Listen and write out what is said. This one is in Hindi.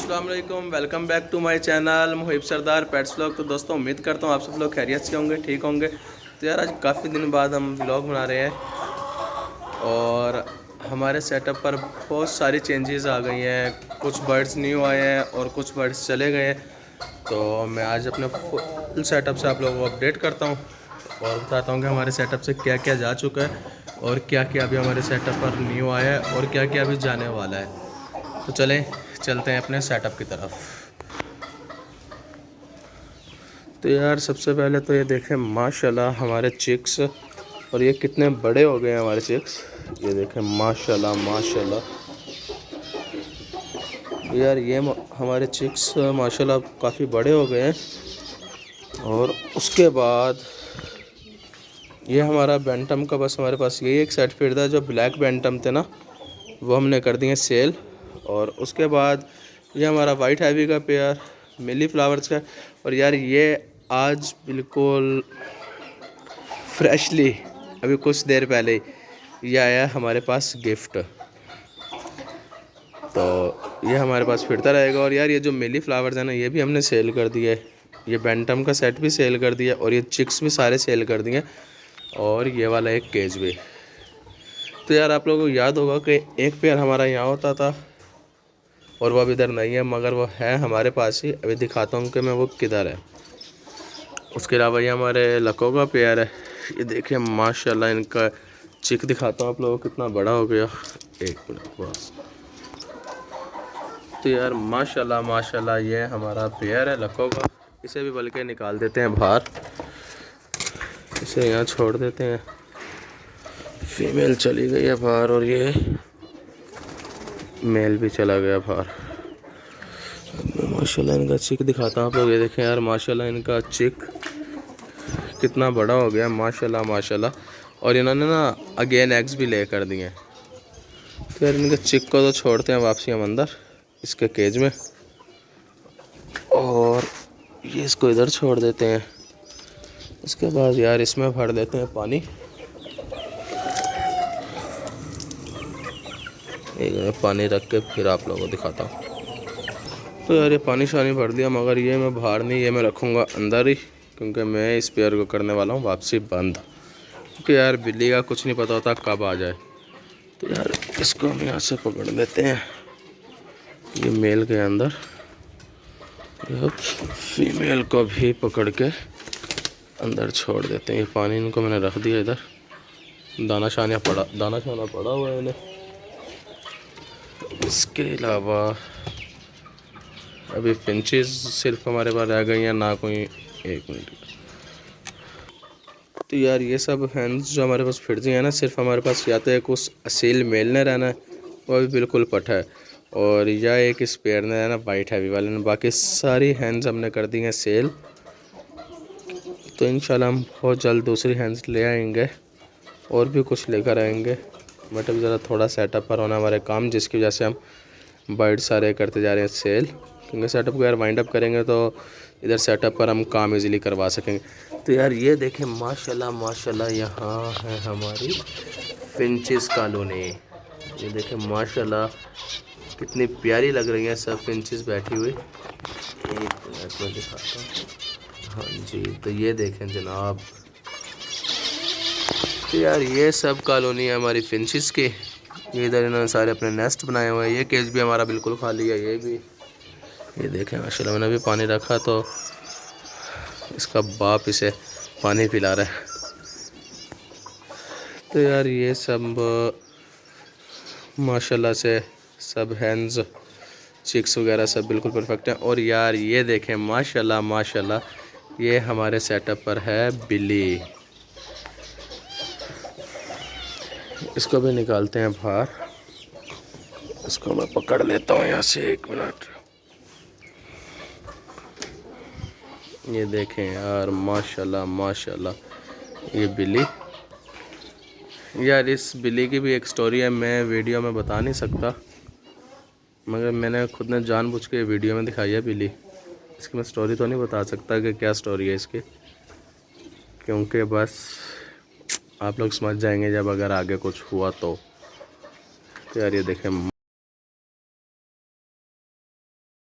अस्सलाम वालेकुम, welcome back to my channel Muhib Sardar pets vlog. तो दोस्तों उम्मीद करता हूँ आप सब लोग खैरियत से होंगे, ठीक होंगे। तो यार आज काफ़ी दिन बाद हम व्लॉग बना रहे हैं और हमारे सेटअप पर बहुत सारी चेंजेस आ गई हैं। कुछ बर्ड्स न्यू आए हैं और कुछ बर्ड्स चले गए हैं। तो मैं आज अपने फुल सेटअप से आप लोगों को अपडेट करता हूँ और बताता हूँ कि हमारे सेटअप से क्या क्या जा चुका है और क्या क्या अभी हमारे सेटअप पर न्यू आया है और क्या क्या अभी जाने वाला है। तो चलते हैं अपने सेटअप की तरफ। तो यार सबसे पहले तो ये देखें माशाल्लाह हमारे चिक्स, और ये कितने बड़े हो गए हैं हमारे चिक्स। ये देखें माशाल्लाह माशाल्लाह। यार ये हमारे चिक्स माशाल्लाह काफ़ी बड़े हो गए हैं। और उसके बाद ये हमारा बैंटम का बस हमारे पास यही एक सेट फिर था। जो ब्लैक बैंटम थे ना वो हमने कर दिए सेल। और उसके बाद ये हमारा वाइट हैवी का पेयर मिली फ्लावर्स का। और यार ये आज बिल्कुल फ्रेशली अभी कुछ देर पहले ये आया हमारे पास गिफ्ट। तो ये हमारे पास फिरता रहेगा। और यार ये जो मिली फ्लावर्स है ना ये भी हमने सेल कर दिए। ये बैंटम का सेट भी सेल कर दिया और ये चिक्स भी सारे सेल कर दिए और ये वाला एक केज भी। तो यार आप लोगों को याद होगा कि एक पेयर हमारा यहाँ होता था और वो अब इधर नहीं है, मगर वो है हमारे पास ही। अभी दिखाता हूँ कि मैं वो किधर है। उसके अलावा ये हमारे लको का पेयर है। ये देखिए माशाल्लाह इनका चिक दिखाता हूँ आप लोगों को कितना बड़ा हो गया। एक मिनट बस। तो यार माशाल्लाह माशाल्लाह ये हमारा पेयर है लको का। इसे भी बल्कि निकाल देते हैं बाहर, इसे यहाँ छोड़ देते हैं। फीमेल चली गई है बाहर और ये मेल भी चला गया बाहर। माशाल्लाह इनका चिक दिखाता हूँ आप लोग। ये देखें यार माशाल्लाह इनका चिक कितना बड़ा हो गया माशाल्लाह माशाल्लाह। और इन्होंने ना अगेन एग्स भी ले कर दिए। तो यार इनके चिक को तो छोड़ते हैं वापसी हम अंदर इसके केज में, और ये इसको इधर छोड़ देते हैं। उसके बाद यार इसमें भर देते हैं पानी। एक में पानी रख के फिर आप लोगों को दिखाता हूँ। तो यार ये पानी शानी भर दिया, मगर ये मैं बाहर नहीं, ये मैं रखूँगा अंदर ही, क्योंकि मैं इस पेयर को करने वाला हूँ वापसी बंद। क्योंकि यार बिल्ली का कुछ नहीं पता होता कब आ जाए। तो यार इसको हम यहाँ से पकड़ लेते हैं। ये मेल के अंदर, फीमेल को भी पकड़ के अंदर छोड़ देते हैं। ये पानी इनको मैंने रख दिया इधर। दाना शाना पड़ा हुआ है इन्हें। इसके अलावा अभी फिंचेस सिर्फ हमारे पास रह गई हैं ना कोई। एक मिनट। तो यार ये सब हैंड्स जो हमारे पास फिर हैं ना, सिर्फ हमारे पास या तो एक उस असील मेल ने रहना है, वो भी बिल्कुल पठा है, और या एक इस पेयर ने रहना वाइट हैवी वाले ने। बाकी सारी हैंड्स हमने कर दी हैं सेल। तो इंशाल्लाह हम बहुत जल्द दूसरी हैंड्स ले आएंगे और भी कुछ लेकर आएंगे। बट अभी ज़रा थोड़ा सेटअप पर होना हमारे काम, जिसकी वजह से हम बर्ड सारे करते जा रहे हैं सेल। क्योंकि सेटअप को यार वाइंड अप करेंगे तो इधर सेटअप पर हम काम इजीली करवा सकेंगे। तो यार ये देखें माशाल्लाह माशाल्लाह यहाँ है हमारी फिंचेस कॉलोनी। ये देखें माशाल्लाह कितनी प्यारी लग रही हैं सब फिंचेस बैठी हुई। एक मिनट में दिखाता हूँ। हाँ जी, तो ये देखें जनाब। तो यार ये सब कॉलोनी है हमारी फिंचेस की। ये इधर इन्होंने सारे अपने नेस्ट बनाए हुए हैं। ये केज भी हमारा बिल्कुल खाली है। ये भी ये देखें माशाल्लाह। मैंने भी पानी रखा तो इसका बाप इसे पानी पिला रहा है। तो यार ये सब माशाल्लाह से सब हैंड्स चिक्स वगैरह सब बिल्कुल परफेक्ट हैं। और यार ये देखें माशाल्लाह माशाल्लाह ये हमारे सेटअप पर है बिल्ली। इसको भी निकालते हैं बाहर। इसको मैं पकड़ लेता हूँ यहाँ से, एक मिनट। ये देखें यार माशाल्लाह माशाल्लाह ये बिल्ली। यार इस बिल्ली की भी एक स्टोरी है, मैं वीडियो में बता नहीं सकता, मगर मैंने खुद ने जानबूझ के वीडियो में दिखाई है बिल्ली। इसकी मैं स्टोरी तो नहीं बता सकता कि क्या स्टोरी है इसकी, क्योंकि बस आप लोग समझ जाएंगे जब अगर आगे कुछ हुआ तो। यार ये देखें